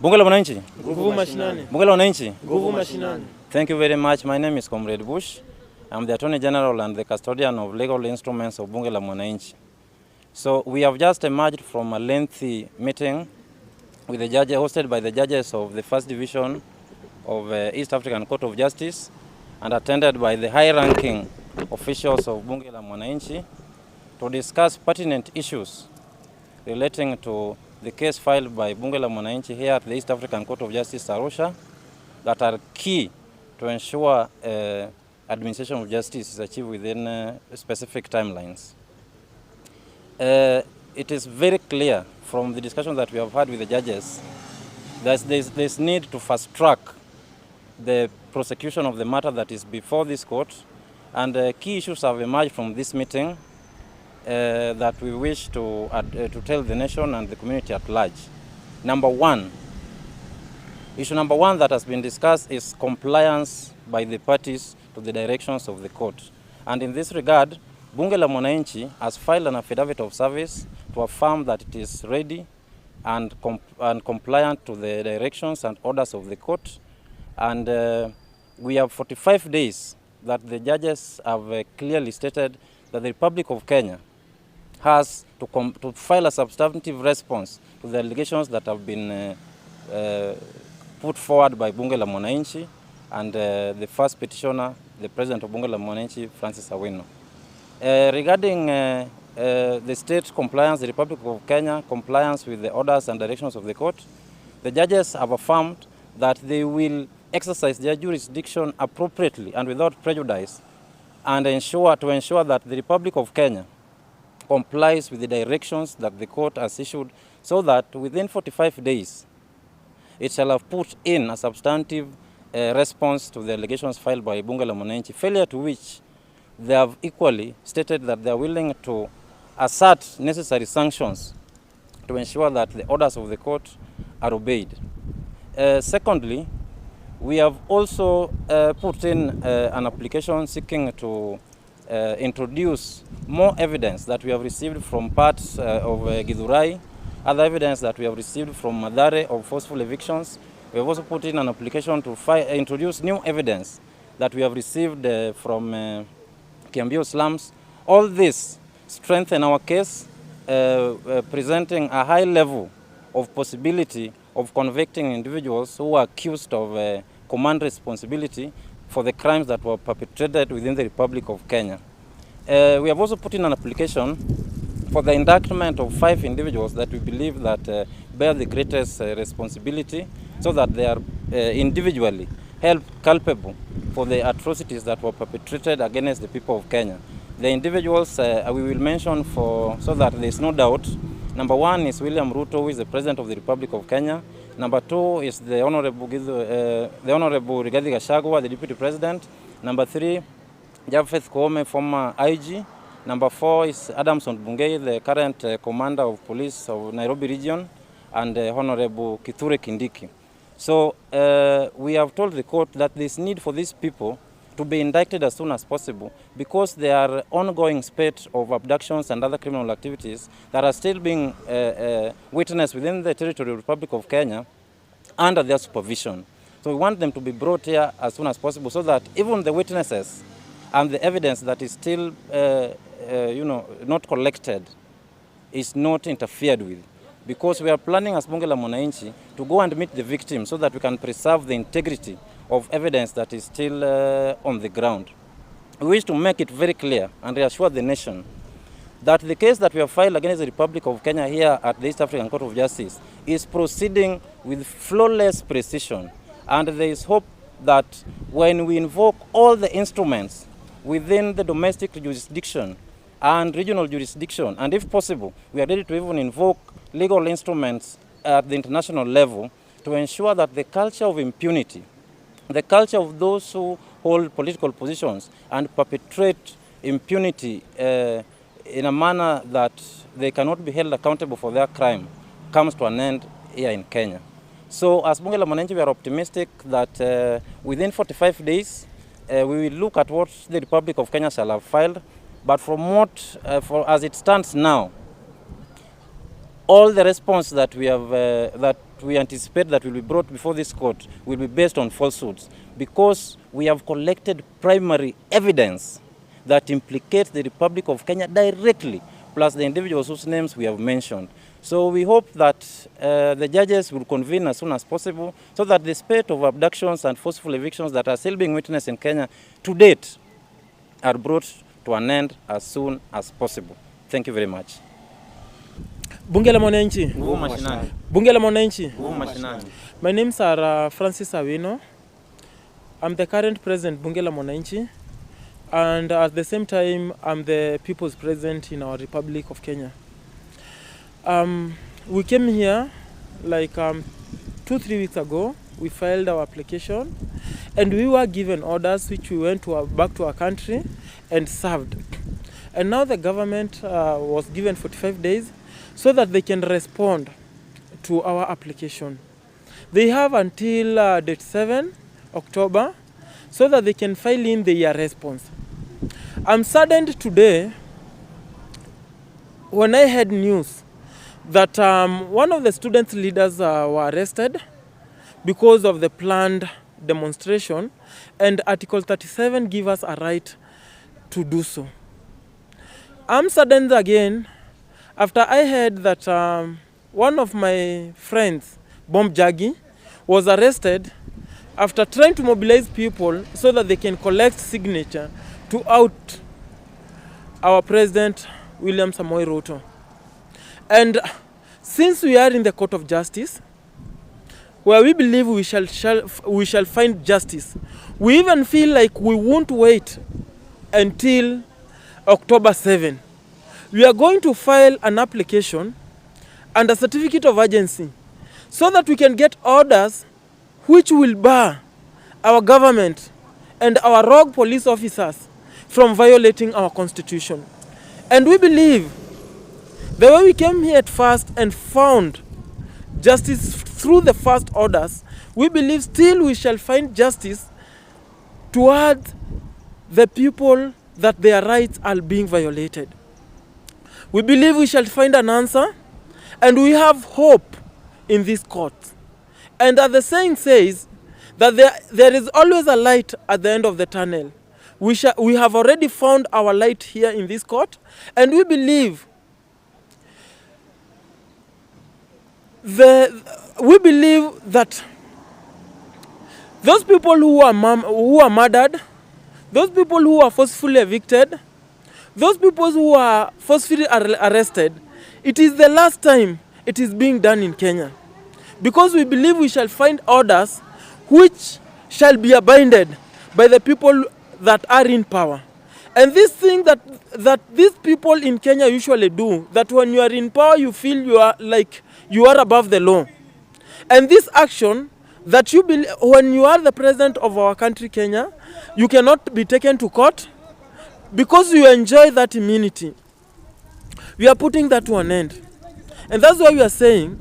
Bunge la Mwananchi. Nguvu mashinani. Bunge la Mwananchi. Nguvu mashinani. Thank you very much. My name is Comrade Bush. I'm the Attorney General and the custodian of legal instruments of Bunge la Mwananchi. So we have just emerged from a lengthy meeting with the judges, hosted by the judges of the First Division of East African Court of Justice and attended by the high-ranking officials of Bunge la Mwananchi to discuss pertinent issues relating to the case filed by Bunge la Mwananchi here at the East African Court of Justice, Arusha, that are key to ensure administration of justice is achieved within specific timelines. It is very clear from the discussion that we have had with the judges that there's need to fast-track the prosecution of the matter that is before this court, and key issues have emerged from this meeting that we wish to tell the nation and the community at large. Issue number one that has been discussed is compliance by the parties to the directions of the court. And in this regard, Bunge la Mwananchi has filed an affidavit of service to affirm that it is ready and compliant to the directions and orders of the court. And we have 45 days that the judges have clearly stated that the Republic of Kenya has to file a substantive response to the allegations that have been put forward by Bunge la Mwananchi and the first petitioner, the President of Bunge la Mwananchi, Francis Awino. Regarding the state compliance, the Republic of Kenya compliance with the orders and directions of the court, the judges have affirmed that they will exercise their jurisdiction appropriately and without prejudice and ensure that the Republic of Kenya complies with the directions that the court has issued, so that within 45 days it shall have put in a substantive response to the allegations filed by Bunge la Mwananchi, failure to which they have equally stated that they are willing to assert necessary sanctions to ensure that the orders of the court are obeyed. Secondly, we have also put in an application seeking to introduce more evidence that we have received from parts of Githurai, other evidence that we have received from Madare of forceful evictions. We have also put in an application to introduce new evidence that we have received from Kiambio slums. All this strengthen our case, presenting a high level of possibility of convicting individuals who are accused of command responsibility for the crimes that were perpetrated within the Republic of Kenya. We have also put in an application for the indictment of 5 individuals that we believe that bear the greatest responsibility, so that they are individually held culpable for the atrocities that were perpetrated against the people of Kenya. The individuals we will mention so that there is no doubt. Number 1 is William Ruto, who is the President of the Republic of Kenya. Number 2 is the Honorable Rigathi Gachagua, the Deputy President. Number 3, Japheth Koome, former IG. Number 4 is Adamson Bungei, the current Commander of Police of Nairobi Region, and Honorable Kithure Kindiki. So we have told the court that there is need for these people to be indicted as soon as possible, because there are ongoing spate of abductions and other criminal activities that are still being witnessed within the territory of the Republic of Kenya under their supervision. So we want them to be brought here as soon as possible, so that even the witnesses and the evidence that is still not collected is not interfered with. Because we are planning as Bunge la Mwananchi to go and meet the victims, so that we can preserve the integrity of evidence that is still on the ground. We wish to make it very clear and reassure the nation that the case that we have filed against the Republic of Kenya here at the East African Court of Justice is proceeding with flawless precision. And there is hope that when we invoke all the instruments within the domestic jurisdiction and regional jurisdiction, and if possible, we are ready to even invoke legal instruments at the international level to ensure that the culture of impunity, the culture of those who hold political positions and perpetrate impunity in a manner that they cannot be held accountable for their crime, comes to an end here in Kenya. So as Bunge la Mwananchi, we are optimistic that within 45 days, we will look at what the Republic of Kenya shall have filed. But from as it stands now, all the response that we have that we anticipate that will be brought before this court will be based on falsehoods, because we have collected primary evidence that implicates the Republic of Kenya directly, plus the individuals whose names we have mentioned. So we hope that the judges will convene as soon as possible so that the spate of abductions and forceful evictions that are still being witnessed in Kenya to date are brought to an end as soon as possible. Thank you very much. Bunge la Mwananchi. Nguvu mashinani. Bunge la Mwananchi. Nguvu mashinani. My name is Francis Awino. I'm the current president Bunge la Mwananchi, and at the same time I'm the people's president in our Republic of Kenya. We came here like 2-3 weeks ago. We filed our application and we were given orders which we went back to our country and served. And now the government was given 45 days so that they can respond to our application. They have until date 7 October so that they can file in their response. I'm saddened today when I heard news that one of the student leaders were arrested because of the planned demonstration, and Article 37 gives us a right to do so. I'm saddened again after I heard that one of my friends, Bomb Jaggi, was arrested after trying to mobilize people so that they can collect signature to out our President William Samoei Ruto. And since we are in the court of justice, where we believe we shall find justice, we even feel like we won't wait until October 7. We are going to file an application and a certificate of urgency so that we can get orders which will bar our government and our rogue police officers from violating our constitution. And we believe the way we came here at first and found justice through the first orders, we believe still we shall find justice towards the people that their rights are being violated. We believe we shall find an answer, and we have hope in this court. And as the saying says, that there is always a light at the end of the tunnel. We have already found our light here in this court, and we believe that those people who are murdered, those people who are forcefully evicted, those people who are forcefully arrested, it is the last time it is being done in Kenya. Because we believe we shall find orders which shall be abided by the people that are in power. And this thing that these people in Kenya usually do, that when you are in power, you feel you are above the law. And this action, that you believe, when you are the president of our country, Kenya, you cannot be taken to court because you enjoy that immunity. We are putting that to an end. And that's why we are saying,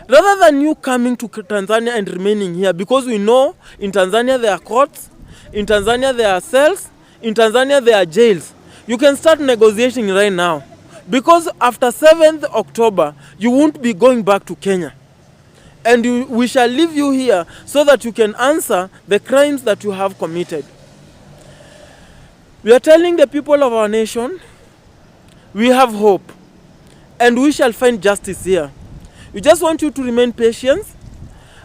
rather than you coming to Tanzania and remaining here, because we know in Tanzania there are courts, in Tanzania there are cells, in Tanzania there are jails, you can start negotiating right now. Because after 7th October, you won't be going back to Kenya. And we shall leave you here so that you can answer the crimes that you have committed. We are telling the people of our nation, we have hope, and we shall find justice here. We just want you to remain patient.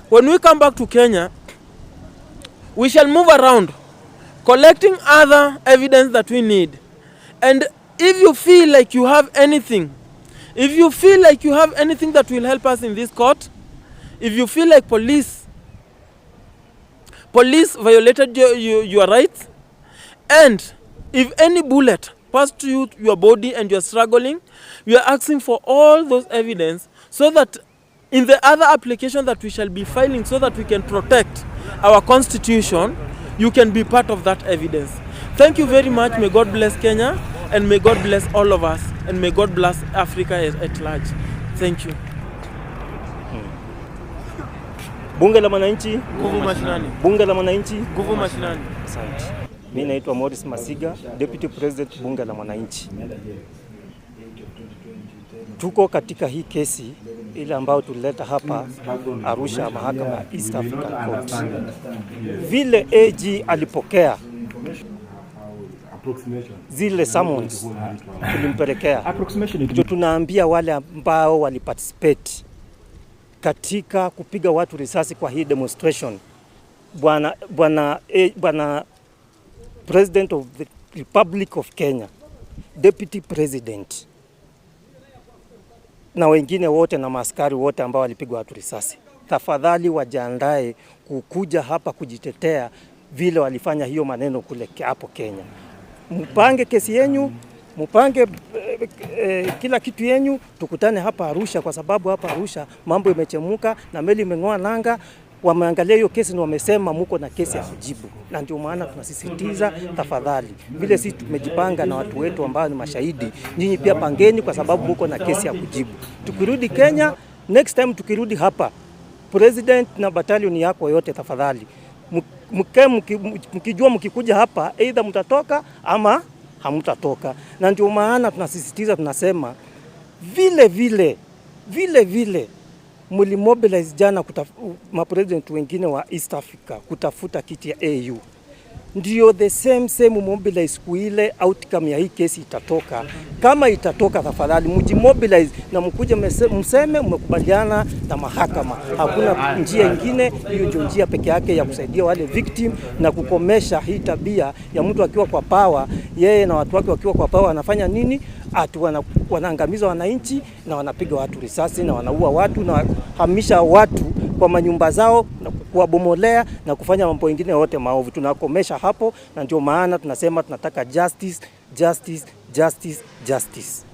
When we come back to Kenya, we shall move around, collecting other evidence that we need. And if you feel like you have anything, that will help us in this court, if you feel like police violated your rights, and if any bullet passed through your body and you are struggling, we are asking for all those evidence so that in the other application that we shall be filing so that we can protect our constitution, you can be part of that evidence. Thank you very much. May God bless Kenya, and may God bless all of us, and may God bless Africa at large. Thank you. Bunge la Mwananchi, nguvu mashinani. Bunge la Mwananchi, nguvu mashinani. Asante. Mimi naitwa Morris Masiga, Deputy President Bunge la Mwananchi. tuko katika hii kesi ile ambayo tulileta hapa Arusha, mahakama ya East African Court. Vile AG alipokea zile summons tulimpelekea, ndio tunaambia wale ambao waliparticipate katika kupiga watu risasi kwa hii demonstration, bwana President of the Republic of Kenya, Deputy President na wengine wote na maaskari wote ambao walipigwa watu risasi, tafadhali wajiandae kukuja hapa kujitetea vile walifanya hiyo maneno kule hapo Kenya. Mpange kesi yenu, mpange kila kitu yenu, tukutane hapa Arusha, kwa sababu hapa Arusha mambo imechemuka na meli imeng'oa nanga. Wameangalia hiyo kesi na wamesema mko na kesi ya kujibu, na ndio maana tunasisitiza tafadhali, vile sisi tumejipanga na watu wetu ambao ni mashahidi, nyinyi pia pangeni, kwa sababu mko na kesi ya kujibu. Tukirudi Kenya next time, tukirudi hapa, president na battalion yako yote, tafadhali mkijua mkikuja hapa either mtatoka ama hamtatoka. Na ndio maana tunasisitiza, tunasema vile mulimobilize jana mapresident wengine wa East Africa kutafuta kiti ya AU. Ndio the same mobilize siku ile outcome ya hii kesi itatoka. Kama itatoka, tafadhali mjimobilize na mkuje mseme mmekubaliana na mahakama. Hakuna njia nyingine, hiyo ndio njia peke yake ya kusaidia wale victim na kukomesha hii tabia ya mtu akiwa kwa power, yeye na watu wake wakiwa kwa power anafanya nini? Wanaangamiza wananchi na wanapiga watu risasi na wanaua watu na hamisha watu kwa manyumba zao na kuwabomolea na kufanya mambo mengine yote maovu. Tunakomesha hapo, na ndio maana tunasema tunataka justice, justice, justice, justice.